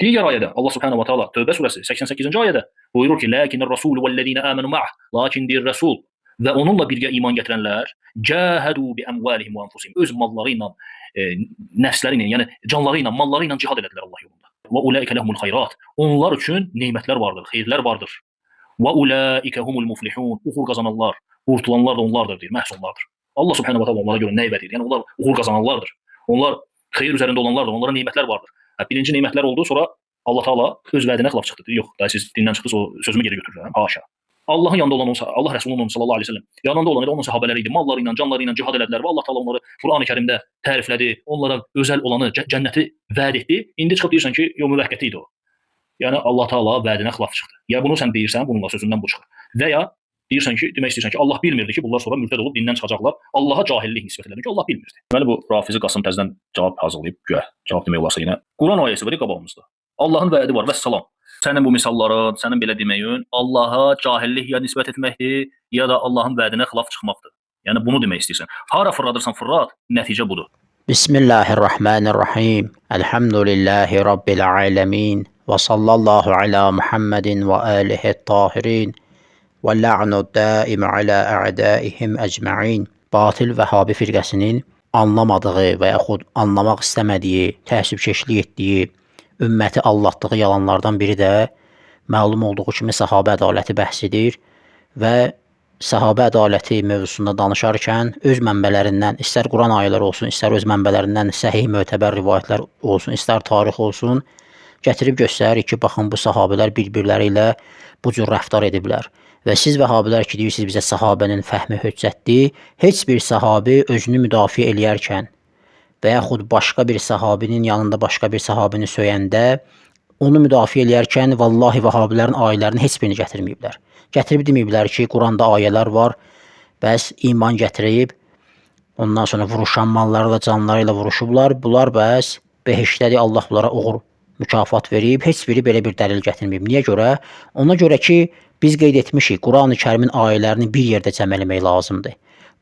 Diğer ayədə Allah Subhanahu va Taala Tövbə surəsi 88-ci ayədə buyurur ki: "Lakinnər rasul vellezina amanu ma'ah." Lakin deyir Rəsul və onunla birgə iman gətirənlər cahadu bi amwalihim və anfusihim. Öz malları ilə, nəfsləri ilə, yəni canları ilə, malları ilə cihad elədilər Allah yolunda. Və ulaika lehumul xeyrat. Onlar üçün nemətlər vardır, xeyirlər vardır. Və ulaika humul muflihun. Uğur qazananlar, qurtulanlar da onlardır deyir, məhz onlardır. Allah Subhanahu va Taala onlara görə nə vəd edir? Yəni onlar uğur qazananlardır. Onlar xeyir üzərində olanlardır, onlara nemətlər vardır. Birinci nemətlər oldu, sonra Allah Taala öz vədinə xilaf çıxdı. Yox, da siz dindən çıxdınız, o sözümü geri götürürəm. Haşa. Allahın yanında olan Allah Rəsulunun sallallahu əleyhi və səlləm yanında olan onun səhabələri idi. Malları ilə, canları ilə cihad elədilər və Allah Taala onları Qurani-Kərimdə təriflədi. Onlara özəl olanı, cənnəti vəd etdi. İndi çıxıb deyirsən ki, yox müvəqqəti idi o. Yəni Allah Taala vədinə xilaf çıxdı. Ya bunu sən deyirsən, bununla sözündən bu çıxır. Və ya deyirsən ki, demək istəyirsən ki, Allah bilmirdi ki, bunlar sonra mürtəd olub dindən çıxacaqlar. Allaha cahillik nisbət edir ki, Allah bilmirdi. Deməli bu Rafizi Qasım təzədən cavab hazırlayıb, güya cavab demək olarsa yenə Quran ayəsi var qabağımızda. Allahın vədi var və salam. Sənin bu misalların, sənin belə deməyin Allaha cahillik ya nisbət etməkdir, ya da Allahın vədinə xilaf çıxmaqdır. Yəni bunu demək istəyirsən. Hara fırladırsan fırlat, nəticə budur. Bismillahirrahmanirrahim. Elhamdülillahi Rabbil alemin. Və sallallahu ala Muhammedin və alihi tahirin. Və la'nu daim ala a'daihim ecma'in. Batil Vəhabi firqəsinin anlamadığı və yaxud anlamaq istəmədiyi, təəssübkeşlik etdiyi, ümməti aldatdığı yalanlardan biri də məlum olduğu kimi səhabə ədaləti bəhsidir və səhabə ədaləti mövzusunda danışarkən öz mənbələrindən, istər Quran ayələri olsun, istər öz mənbələrindən səhih mötəbər rivayətlər olsun, istər tarix olsun, gətirib göstərir ki, baxın bu səhabələr bir-birləri ilə bu cür rəftar ediblər. Və siz Vəhabilər ki, deyirsiniz bizə səhabənin fəhmi hüccətdir, heç bir səhabi özünü müdafiə eləyərkən və yaxud başqa bir səhabinin yanında başqa bir səhabini söyəndə, onu müdafiə eləyərkən vallahi Vəhabilərin ayələrini heç birini gətirməyiblər. Gətirib deməyiblər ki, Quranda ayələr var, bəs iman gətirib, ondan sonra vuruşan malları da canları ilə vuruşublar, bunlar bəs behiştədir, Allah bunlara uğur mükafat verib, heç biri belə bir dəlil gətirməyib. Niyə görə? Ona görə ki, biz qeyd etmişik, Quran-ı Kərimin ayələrini bir yerdə cəm eləmək lazımdır.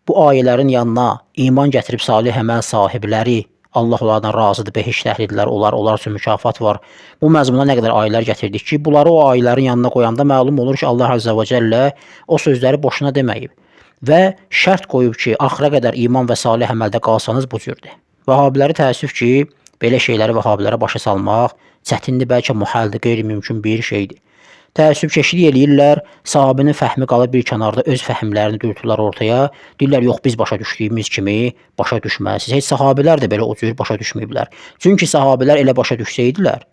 Bu ayələrin yanına iman gətirib salih əməl sahibləri, Allah onlardan razıdır, behişt əhlidirlər, onlar üçün mükafat var. Bu məzmuna nə qədər ayələr gətirdik ki, bunları o ayələrin yanına qoyanda məlum olur ki, Allah Azza və Cəllə o sözləri boşuna deməyib. Və şərt qoyub ki, axıra qədər iman və salih əməldə qalsanız bu cürdür. Vəhabiləri təəssüf ki, belə şeyləri Vəhabilərə başa salmaq çətindir, bəlkə mühəldir, qeyri-mümkün bir şeydir. Təəssübkeşlik eləyirlər, sahabinin fəhmi qalıb bir kənarda öz fəhmlərini dürtürlər ortaya. Deyirlər, yox biz başa düşdüyümüz kimi başa düşməsiz. Heç sahabilər də belə o cür başa düşməyiblər. Çünki sahabilər elə başa düşsəydilər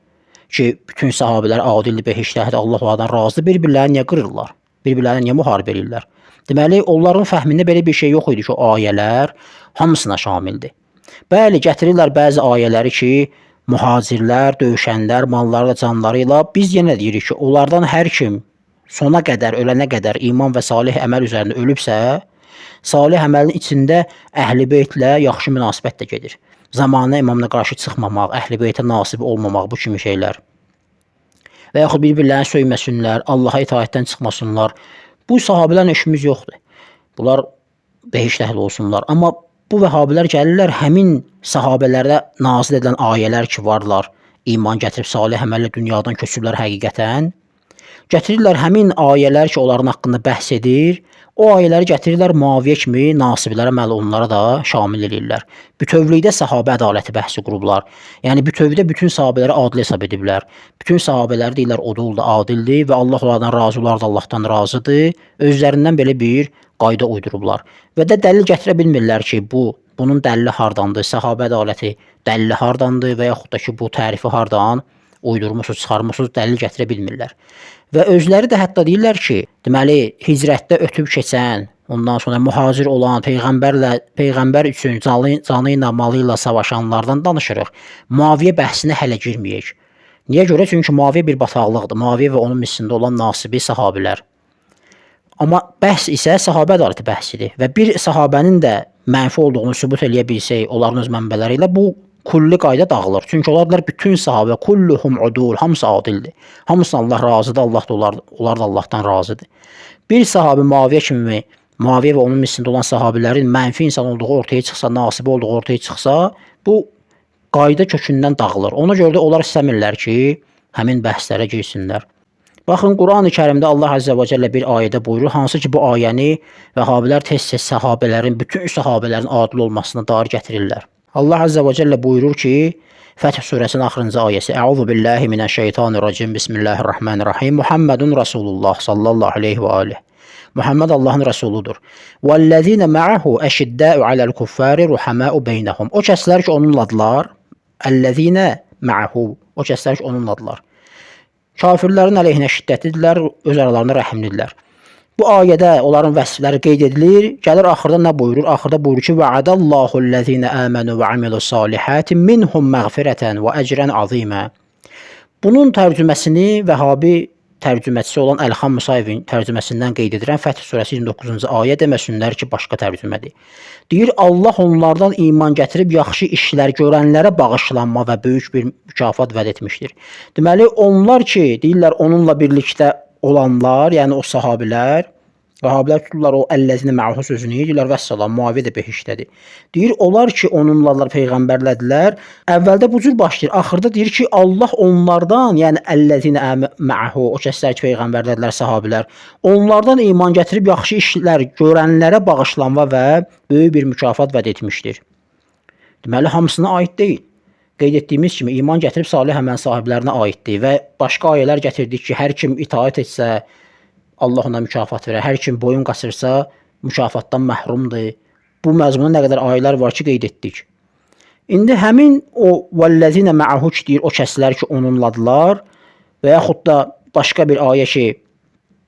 ki, bütün sahabilər adildir, behiştəhdir, Allah onlardan razıdır, bir-birlərini niyə qırırlar? Bir-birlərini niyə müharibə eləyirlər? Deməli, onların fəhmində belə bir şey yox idi ki, o ayələr hamısına şamildir. Bəli, gətirirlər bəzi ayələri ki, mühacirlər, döyüşənlər, malları da canları ilə biz yenə deyirik ki, onlardan hər kim sona qədər, ölənə qədər iman və salih əməl üzərində ölübsə, salih əməlin içində əhl-i beytlə yaxşı münasibət də gedir. Zamanə imamına qarşı çıxmamaq, əhl-i beytə nasib olmamaq, bu kimi şeylər. Və yaxud bir-birlərini söyməsinlər, Allaha itaətdən çıxmasınlar. Bu sahabilərin işimiz yoxdur. Bunlar behişt əhli olsunlar. Amma bu Vəhabilər gəlirlər, həmin sahabələrdə nazil edilən ayələr ki varlar, iman gətirib salih əməllə dünyadan köçüblər həqiqətən, gətirirlər həmin ayələr ki onların haqqında bəhs edir, o ayələri gətirirlər Muaviyə kimi nasiblərə məlunlara da şamil edirlər. Bütövlükdə səhabə ədaləti bəhsi qurublar. Yəni bütövlükdə bütün sahabələri adil hesab ediblər. Bütün sahabələri deyirlər odul da adildir və Allah onlardan razı, onlar da Allahdan razıdır. Özlərindən belə bir qayda uydurublar. Və də dəlil gətirə bilmirlər ki, bunun dəlili hardandır, səhabə ədaləti dəlili hardandır və yaxud da ki, bu tərifi hardan uydurmusunuz, çıxarmısınız, dəlil gətirə bilmirlər. Və özləri də hətta deyirlər ki, deməli, hicrətdə ötüb keçən, ondan sonra mühacir olan, Peyğəmbər üçün canı ilə, malı ilə savaşanlardan danışırıq. Muaviyə bəhsinə hələ girməyək. Niyə görə? Çünki Muaviyə bir bataqlıqdır. Muaviyə və onun mislində olan nasibi sahabilər. Amma bəhs isə səhabə ədaləti bəhsidir və bir sahabənin də mənfi olduğunu sübut eləyə bilsək, onların öz mənbələri ilə bu kulli qayda dağılır. Çünki onlar bütün sahabə, kulluhum udul, hamısı adildir. Hamısından Allah razıdır, Allah da onlar da Allahdan razıdır. Bir sahabi Muaviyə kimi, Muaviyə və onun mislində olan sahabilərin mənfi insan olduğu ortaya çıxsa, nasibi olduğu ortaya çıxsa, bu qayda kökündən dağılır. Ona görə də onlar istəmirlər ki, həmin bəhslərə girsinlər. Baxın, Qurani Kərimdə Allah Azza və Cəllə bir ayədə buyurur, hansı ki bu ayəni Vəhabilər tez-tez səhabələrin, bütün səhabələrin adil olmasına dair gətirirlər. Allah Azza və Cəllə buyurur ki, Fəth surəsinin axırıncı ayəsi: Əuzu billahi minəşşeytanirracim. Bismillahirrahmanirrahim. Muhammedun Rasulullah sallallahu aleyhi və aleyh. Muhammed Allahın rəsuludur. Vəllezine ma'ahu əşiddəu aləl kuffari ruhamau beynəhum. O kəslər ki onunladılar. Əllezine ma'ahu. O kəslər ki onunladılar. Kafirlərin əleyhinə şiddətlidirlər, öz aralarında rəhimlidirlər. Bu ayədə onların vəsfləri qeyd edilir. Gəlir axırda nə buyurur? Axırda buyurur ki: "Va'adallahu allazina amanu və amilus salihati minhum məğfiratan və ecran azima." Bunun tərcüməsini Vəhabi tərcüməçisi olan Əlxan Musayevin tərcüməsindən qeyd edirəm. Fəth surəsi 29-cu ayə, deməsinlər ki, başqa tərcümədir. Deyir, Allah onlardan iman gətirib yaxşı işlər görənlərə bağışlanma və böyük bir mükafat vəd etmişdir. Deməli, onlar ki, deyirlər onunla birlikdə olanlar, yəni o sahabilər, Vəhabilər tuturlar o əlləzinə mə'hu sözünü, deyirlər vəssalam, Muaviyə də behişdədir. Deyir, onlar ki, onunladılar, peyğəmbərlədilər. Əvvəldə bu cür başlayır. Axırda deyir ki, Allah onlardan, yəni əlləzinə mə'hu, o kəslər ki, peyğəmbərlədilər, sahabilər, onlardan iman gətirib yaxşı işlər görənlərə bağışlanma və böyük bir mükafat vəd etmişdir. Deməli, hamısına aid deyil. Qeyd etdiyimiz kimi, iman gətirib salih əməl sahiblərinə aiddir və başqa ayələr gətirdik ki, hər kim itaət etsə, Allah ona mükafat verər. Hər kim boyun qaçırsa, mükafatdan məhrumdur. Bu məzmunda nə qədər ayələr var ki, qeyd etdik. İndi həmin o vəllezine ma'ahu deyir, o kəslər ki, onunladılar və yaxud da başqa bir ayə ki,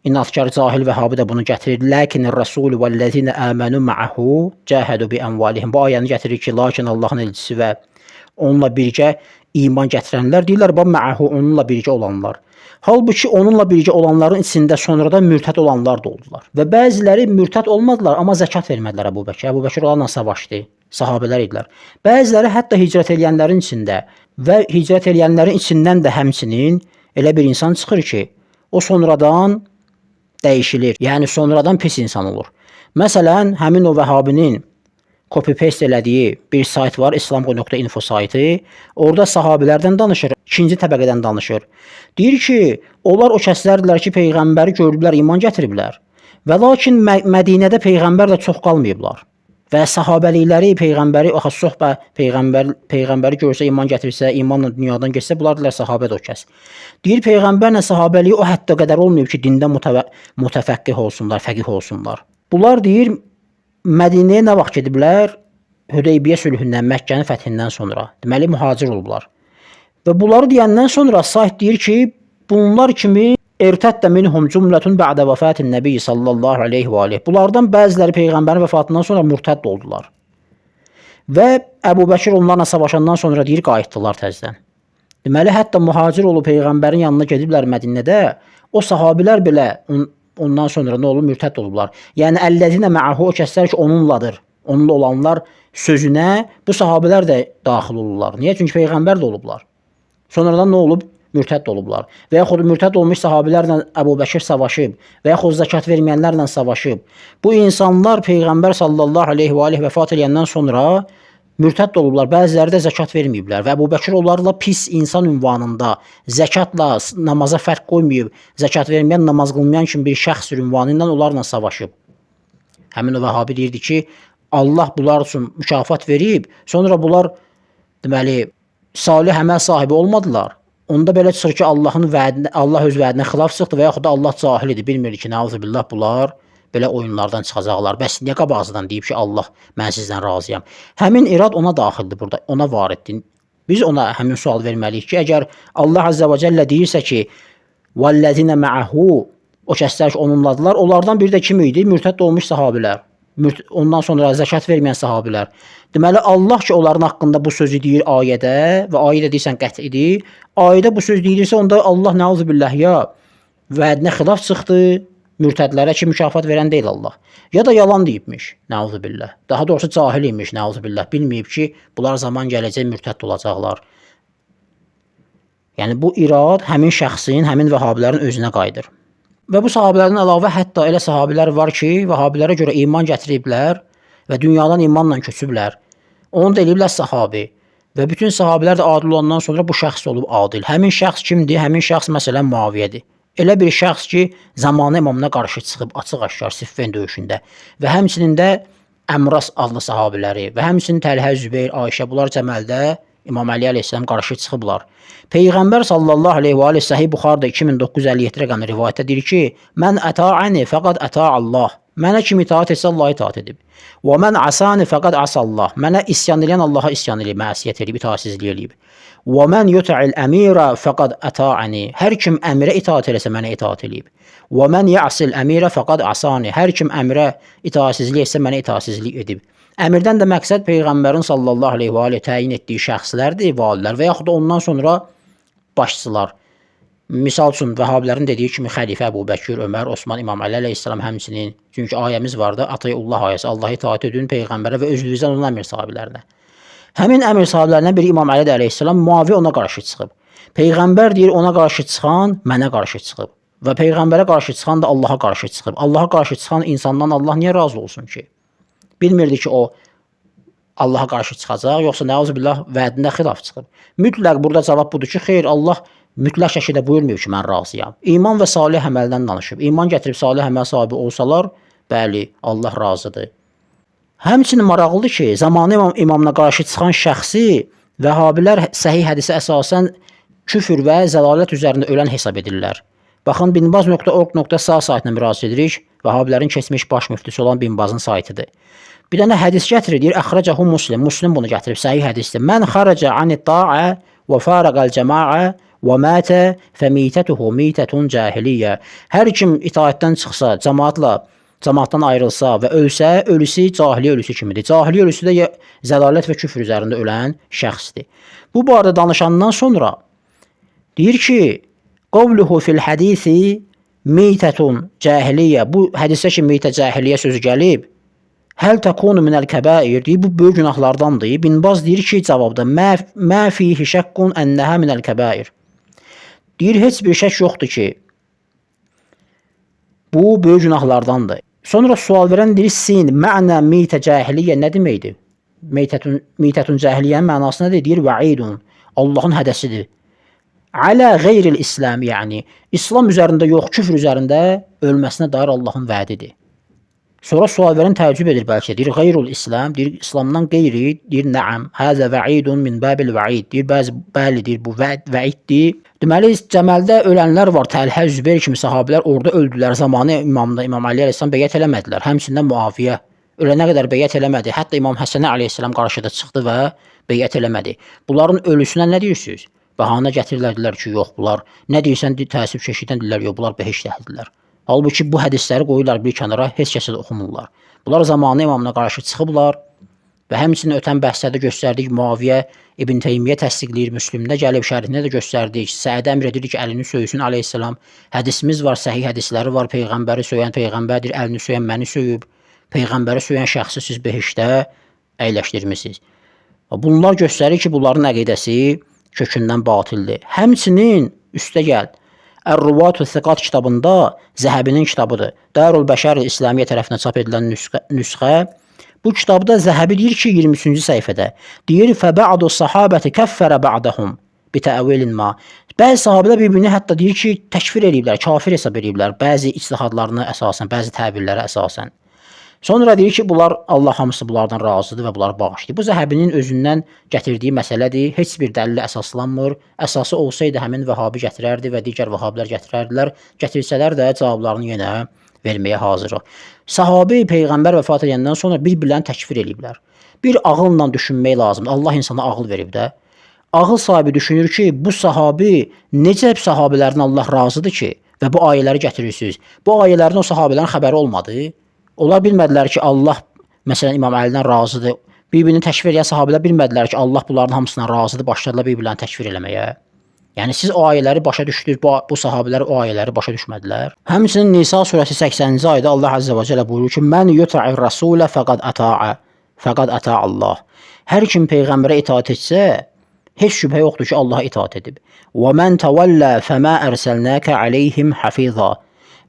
İnatkar cahil Vəhabi də bunu gətirir. Lakinir Rasul vəllezine amanu ma'ahu cahadu bi amvalihim. Bu ayəni gətirir ki, lakin Allahın elçisi və onunla birgə iman gətirənlər deyirlər, bu ma'ahu onunla birgə olanlar. Halbuki onunla birgə olanların içində sonradan mürtəd olanlar da oldular. Və bəziləri mürtəd olmadılar, amma zəkat vermədilər Əbu Bəkir. Əbu Bəkir onlarla savaşdı, sahabələr idilər. Bəziləri hətta hicrət eləyənlərin içində və hicrət eləyənlərin içindən də həmçinin elə bir insan çıxır ki, o sonradan dəyişilir. Yəni sonradan pis insan olur. Məsələn, həmin o Vəhabinin copy-paste elədiyi bir sayt var, islam.info saytı. Orada sahabilərdən danışır, ikinci təbəqədən danışır. Deyir ki, onlar o kəslərdirlər ki, peyğəmbəri gördülər, iman gətiriblər. Və lakin Mədinədə peyğəmbər də çox qalmayıblar. Və sahabəlikləri peyğəmbəri, sohbə peyğəmbəri görsə, iman gətirsə, imanla dünyadan geçsə, bunlar dilər sahabədir o kəs. Deyir, peyğəmbərlə sahabəliyi o həddə qədər olmayıb ki, dində mütəfəqqih olsunlar, fəqih olsunlar. Bunlar deyir, Mədinəyə nə vaxt gediblər? Hüdeybiyyə sülhündən, Məkkənin fəthindən sonra. Deməli, mühacir olublar. Və bunları deyəndən sonra sayt deyir ki, bunlar kimi ertəddə minhum cümlətun bə'də vəfatin nəbi sallallahu aleyhi və aleyh. Bunlardan bəziləri peyğəmbərin vəfatından sonra mürtədd oldular. Və Əbu Bəkir onlarla savaşandan sonra deyir, qayıtdılar təzdən. Deməli, hətta mühacir olub peyğəmbərin yanına gediblər Mədinədə, o sahabilər belə ondan sonra nə olur? Mürtədd olublar. Yəni, əlləzinə mə'ahu, o kəslər ki, onunladır. Onunla olanlar sözünə bu sahabələr də daxil olurlar. Niyə? Çünki peyğəmbər də olublar. Sonradan nə olub? Mürtədd olublar. Və yaxud mürtədd olmuş sahabələrlə Əbu Bəkir savaşıb və yaxud zəkat verməyənlərlə savaşıb. Bu insanlar peyğəmbər sallallahu aleyhi və aleyh vəfat edəndən sonra mürtədd olublar. Bəziləri də zəkat verməyiblər və Əbu Bəkir onlarla pis insan ünvanında zəkatla namaza fərq qoymayıb, zəkat verməyən, namaz qılmayan kimi bir şəxs ünvanı ilə onlarla savaşıb. Həmin o Vəhabi deyirdi ki, Allah bunlar üçün mükafat verib, sonra bunlar deməli salih əməl sahibi olmadılar. Onda belə çıxır ki, Allah öz vədinə xilaf çıxdı və yaxud da Allah cahil idi, bilmir ki, nəuzubillah bunlar belə oyunlardan çıxacaqlar. Bəs niyə qabağızdan deyib ki, Allah, mən sizdən razıyam. Həmin irad ona daxildir burada, ona variddir. Biz ona həmin sual verməliyik ki, əgər Allah Azza və Cəllə deyirsə ki, vəllezine ma'ahu, o kəslər ki, onunladılar, onlardan biri də kim idi? Mürtədd olmuş sahabilər. Ondan sonra zəkat verməyən sahabilər. Deməli, Allah ki, onların haqqında bu sözü deyir ayədə və ayədə deyirsən qətidir. Ayədə bu söz deyirsə, onda Allah nəuzubillah ya vədinə xilaf çıxdı, mürtədlərə ki, mükafat verən deyil Allah. Ya da yalan deyibmiş, nəuzubillah. Daha doğrusu cahil imiş, nəuzubillah. Bilməyib ki, bunlar zaman gələcək mürtədd olacaqlar. Yəni, bu irad həmin şəxsin, həmin vəhabilərin özünə qayıdır. Və bu sahabilərdən əlavə hətta elə sahabilər var ki, vəhabilərə görə iman gətiriblər və dünyadan imanla köçüblər. Onu da eləyiblər sahabi. Və bütün sahabilər də adil olandan sonra bu şəxs olub adil. Həmin şəxs kimdir? Həmin şəxs məsələn Muaviyyədir. Elə bir şəxs ki, zamanı imamına qarşı çıxıb açıq-aşkar Siffin döyüşündə və həmçinin də Əmras adlı sahabiləri və həmçinin Təlhə, Zübeyir, Ayşə bunlar cəməldə İmam Əli əleyhissalam qarşı çıxıblar. Peyğəmbər sallallahu əleyhi və səlləm Səhih Buxarıda 2957 rəqəmli rivayətdə deyir ki: "Mən ata'ani faqad ata Allah." Mənə kim itaat etsə Allah itaat edib. "Və men asani faqad asallah." Mənə isyan edən Allaha isyan edib, məsiyət edib, itaatsizlik edib. "Və men yut'il əmira faqad ata'ani." Hər kim əmrə itaat eləsə mənə itaat edib. "Və men ya'sil əmira faqad asani." Hər kim əmrə itaatsizlik etsə mənə itaatsizlik edib. Əmirdən də məqsəd Peyğəmbərin sallallahu əleyhi və səlləm təyin etdiyi şəxslərdir, valilər və yaxud da ondan sonra başçılar. Misal üçün Vəhabilərin dediyi kimi xəlifə Əbu Bəkir, Ömər, Osman, İmam Əli əleyhissalam həmçinin. Çünki ayəmiz vardı, Atiyullah ayəsi, Allaha itaat edin Peyğəmbərə və özünüzdən olan əmir sahiblərinə. Həmin əmir sahiblərindən biri İmam Əli əleyhissalam Muaviyə ona qarşı çıxıb. Peyğəmbər deyir, ona qarşı çıxan mənə qarşı çıxıb. Və Peyğəmbərə qarşı çıxan da Allaha qarşı çıxıb. Allaha qarşı çıxan insandan Allah niyə razı olsun ki? Bilmirdi ki, o Allaha qarşı çıxacaq, yoxsa nəuzubillah vədində xilaf çıxıb. Mütləq burada cavab budur ki, xeyr, Allah mütləq şəkildə buyurmuyor ki, mən razıyam. İman və salih əməldən danışıb. İman gətirib salih əməl sahibi olsalar, bəli, Allah razıdır. Həmçinin maraqlıdır ki, zamanı imamına qarşı çıxan şəxsi Vəhabilər səhih hədisə əsasən küfür və zəlalət üzərində ölən hesab edirlər. Baxın, binbaz.org.sa saytına müraciət edirik. Vəhabilərin keçmiş baş müftisi olan Binbazın saytıdır. Bir dənə hədis gətirir, deyir, əxrəcəhu Muslim. Muslim bunu gətirib, səhih hədisdir. Mən xərəcə anit ta'a və farəqəl cəma'a və mətə fəmitətuhu mitətun cahiliyyə. Hər kim itaətdən çıxsa, cəmaatdan ayrılsa və ölsə, ölüsü cahiliyə ölüsü kimidir. Cahiliyə ölüsü də zəlalət və küfür üzərində ölən şəxsdir. Bu barədə danışandan sonra deyir ki, qavluhu fil hədisi mitətun cahiliyyə. Bu hədisdə ki, mitə cahiliyyə sözü gəlib. Həl təkunu minəl kəbair deyir, bu böyük günahlardandır. Binbaz deyir ki, cavabda mə fihi şəkkun ennəhə minəl kəbair. Deyir, heç bir şək yoxdur ki, bu böyük günahlardandır. Sonra sual verən deyir, sin, mə'nə mitə cahiliyyə nə deməkdir? Mitətun cahiliyyənin mənası nədir? Deyir, va'idun, Allahın hədəsidir. Alə qeyril İslam, yəni, İslam üzərində yox, küfr üzərində ölməsinə dair Allahın vədidir. Sonra sual verən təəccüb edir bəlkə. Deyir, qeyrul İslam, deyir, İslamdan qeyri, deyir, nəam, həzə vəidun min bəbil vəid. Deyir, bəli, deyir, bu vəiddir. Deməli, cəməldə ölənlər var, Təlhə, Zübeyir kimi sahabilər orada öldülər. Zamanı İmam Əli əleyhissalam beyət eləmədilər. Həmçində Muaviyə ölənə qədər beyət eləmədi. Hətta İmam Həsənə əleyhissalam qarşıda çıxdı və beyət eləmədi. Bunların ölüsünə nə deyirsiniz? Bəhanə gətirirlər ki, yox, bunlar nə deyirsən, təəssüf çeşidən deyirlər, yox, bunlar behiştdədirlər. Halbuki bu hədisləri qoyurlar bir kənara, heç kəsə də oxumurlar. Bunlar zamanı imamına qarşı çıxıblar və həmçinin ötən bəhslərdə göstərdik, Muaviyə İbn Teymiyyə təsdiqləyir, Müslümdə gəlib şərhində də göstərdik. Səəd əmr edir ki, əlini söysün əleyhissalam. Hədisimiz var, səhih hədisləri var, Peyğəmbəri söyən Peyğəmbərdir, əlini söyən məni söyüb, Peyğəmbəri söyən şəxsi siz behişdə əyləşdirmisiniz. Bunlar göstərir ki, bunların əqidəsi kökündən batildir. Həmçinin üstə gəl, Ər-Ruvat və Thiqat kitabında Zəhəbinin kitabıdır. Darul Bəşər İslamiyyə tərəfindən çap edilən nüsxə. Bu kitabda Zəhəbi deyir ki, 23-cü səhifədə deyir, fəbə'du sahabəti kəffərə ba'dəhum bitəəvilin ma. Bəzi sahabələr bir-birini hətta deyir ki, təkfir ediblər, kafir hesab ediblər, bəzi ictihadlarına əsasən, bəzi təbirlərə əsasən. Sonra deyir ki, bunlar Allah hamısı bunlardan razıdır və bunlar bağışlayır. Bu Zəhəbinin özündən gətirdiyi məsələdir. Heç bir dəlillə əsaslanmır. Əsası olsaydı həmin Vəhabi gətirərdi və digər Vəhabilər gətirərdilər. Gətirsələr də cavablarını yenə verməyə hazırıq. Sahabi Peyğəmbər vəfat edəndən sonra bir-birlərini təkfir ediblər. Bir ağılla düşünmək lazımdır. Allah insana ağıl verib də. Ağıl sahibi düşünür ki, bu sahabi necə sahabilərdən Allah razıdır ki və bu ayələri gətirirsiniz. Bu ayələrdən o sahabilərin xəbəri olmadı. Onlar bilmədilər ki, Allah, məsələn, İmam Əlidən razıdır. Bir-birini təkfir edən sahabilər bilmədilər ki, Allah bunların hamısından razıdır, başladılar bir-birlərini təkfir eləməyə. Yəni, siz o ayələri başa düşdünüz, bu sahabilər o ayələri başa düşmədilər. Həmçinin Nisa surəsi 80-ci ayda Allah Əzzə və Cəllə buyurur ki, Mən yuta'ir rasulə fəqad əta Allah. Hər kim Peyğəmbərə itaat etsə, heç şübhə yoxdur ki, Allaha itaat edib. Və mən təvəllə fəmə ərsəlnəkə aleyhim hafizə.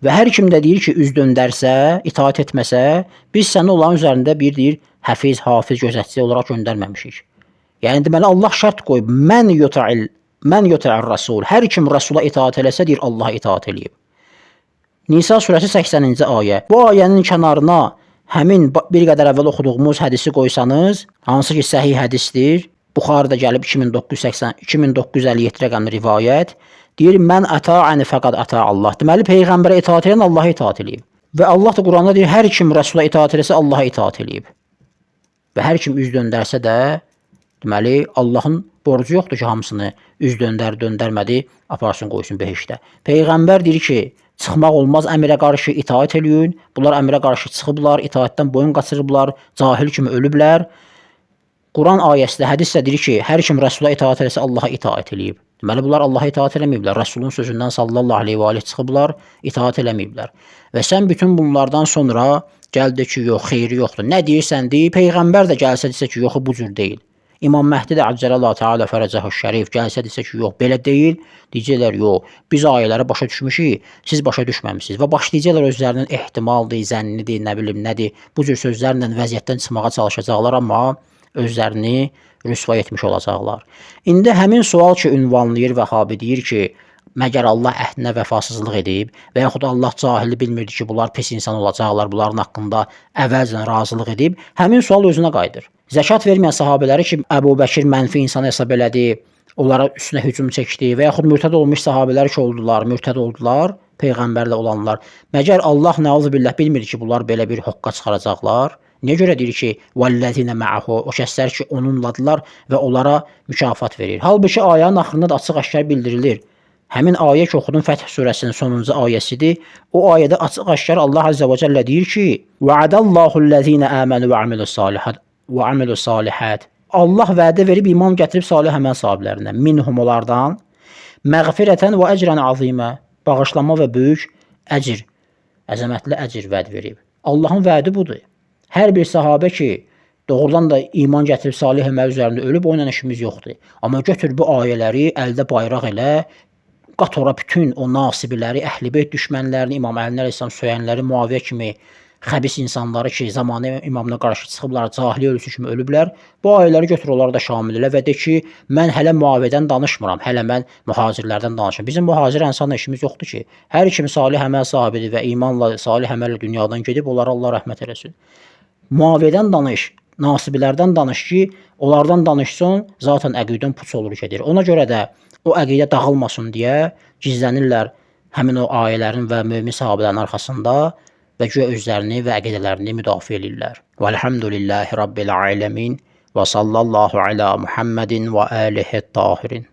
Və hər kim də deyir ki, üz döndərsə, itaat etməsə, biz səni olan üzərində bir deyir, həfiz, hafiz, gözətçi olaraq göndərməmişik. Yəni deməli Allah şərt qoyub. Mən yuta'ir rasul. Hər kim Rasula itaat eləsə deyir Allah itaat eləyib. Nisa surəsi 80-ci ayə. Bu ayənin kənarına həmin bir qədər əvvəl oxuduğumuz hədisi qoysanız, hansı ki səhih hədisdir. Buxarıda gəlib 2957 rəqəmli rivayət. Deyir mən ata'ani fəqad ata Allah. Deməli peyğəmbərə itaat edən Allaha itaat eləyib. Və Allah da Quranda deyir hər kim Rasula itaat eləsə Allaha itaat eləyib. Və hər kim üz döndərsə də deməli Allahın borcu yoxdur ki, hamısını üz döndərmədi, aparsın qoysun behişdə. Peyğəmbər deyir ki, çıxmaq olmaz, əmrə qarşı itaat eləyin. Bunlar əmrə qarşı çıxıblar, itaatdan boyun qaçırıblar, cahil kimi ölüblər. Quran ayəsində, hədisdə deyir ki, hər kim Rəsula itaat eləsə Allaha itaat eləyib. Deməli bunlar Allaha itaat eləməyiblər. Rəsulun sözündən sallallahu aleyhi və aleyh çıxıblar, itaat eləməyiblər. Və sən bütün bunlardan sonra gəldi ki, yox, xeyri yoxdur. Nə deyirsən deyir, peyğəmbər də gəlsə desə ki, yox, bu cür deyil. İmam Məhdi də Əccəlallahu Teala fərəcəhu şərif gəlsə desə ki, yox, belə deyil, deyəcəklər, yox, biz ayələri başa düşmüşük, siz başa düşməmisiniz və başlayacaqlar özlərinin ehtimaldır, zənnidir, nə bilim nədir, bu cür sözlərlə vəziyyətdən çıxmağa çalışacaqlar, amma özlərini rüsva etmiş olacaqlar. İndi həmin sual ki, ünvanlayır Vəhabi deyir ki, məgər Allah əhdinə vəfasızlıq edib və yaxud Allah cahili bilmirdi ki, bunlar pis insan olacaqlar, bunların haqqında əvvəlcən razılıq edib, həmin sual özünə qayıdır. Zəkat verməyən sahabələri ki, Əbu Bəkir mənfi insan hesab elədi, onlara üstünə hücum çəkdi və yaxud mürtəd olmuş sahabələr ki, mürtəd oldular, peyğəmbərlə olanlar. Məgər Allah nəuzubillah bilmirdi ki, bunlar belə bir hoqqa çıxaracaqlar? Niyə görə deyir ki, vəllezine ma'ahu, o kəslər ki, onunladılar və onlara mükafat verir. Halbuki ayənin axırında da açıq-aşkar bildirilir. Həmin ayə ki, oxudum Fəth surəsinin sonuncu ayəsidir. O ayədə açıq-aşkar Allah Azza və Cəllə deyir ki, va'adallahu'llezine amanu və amilus salihat. Allah vədə verib iman gətirib salih əməl sahiblərinə, minhum onlardan məğfirətən və əcrən azimə, bağışlanma və böyük əcr, əzəmətli əcr vəd verib. Allahın vədi budur. Hər bir sahabə ki, doğrudan da iman gətirib salih əməl üzərində ölüb, onunla işimiz yoxdur. Amma götür bu ayələri, əldə bayraq elə, qatora bütün o nasibiləri, əhl-i-beyt düşmənlərini, İmam Əli əleyhissalam söyənləri, Muaviyə kimi xəbis insanları ki, zamanı imamına qarşı çıxıblar, cahiliyə ölüsü kimi ölüblər, bu ayələri götür onları da şamil elə və de ki, mən hələ Muaviyədən danışmıram, hələ mən mühacirlərdən danışıram. Bizim mühacir insanla işimiz yoxdur ki, hər kim salih əməl sahibidir və imanla, salih əməllə dünyadan gedib, onlara Allah rəhmət eləsin. Muaviyədən danış, nasibilərdən danış ki, onlardan danışsın, zaten əqidən puç olur gedir. Ona görə də o əqidə dağılmasın deyə gizlənirlər həmin o ayələrin və mömin sahabələrin arxasında və güya özlərini və əqidələrini müdafiə edirlər. Vəlhamdülillahi Rabbil aləmin və sallallahu alə Muhammedin və alihi tahirin.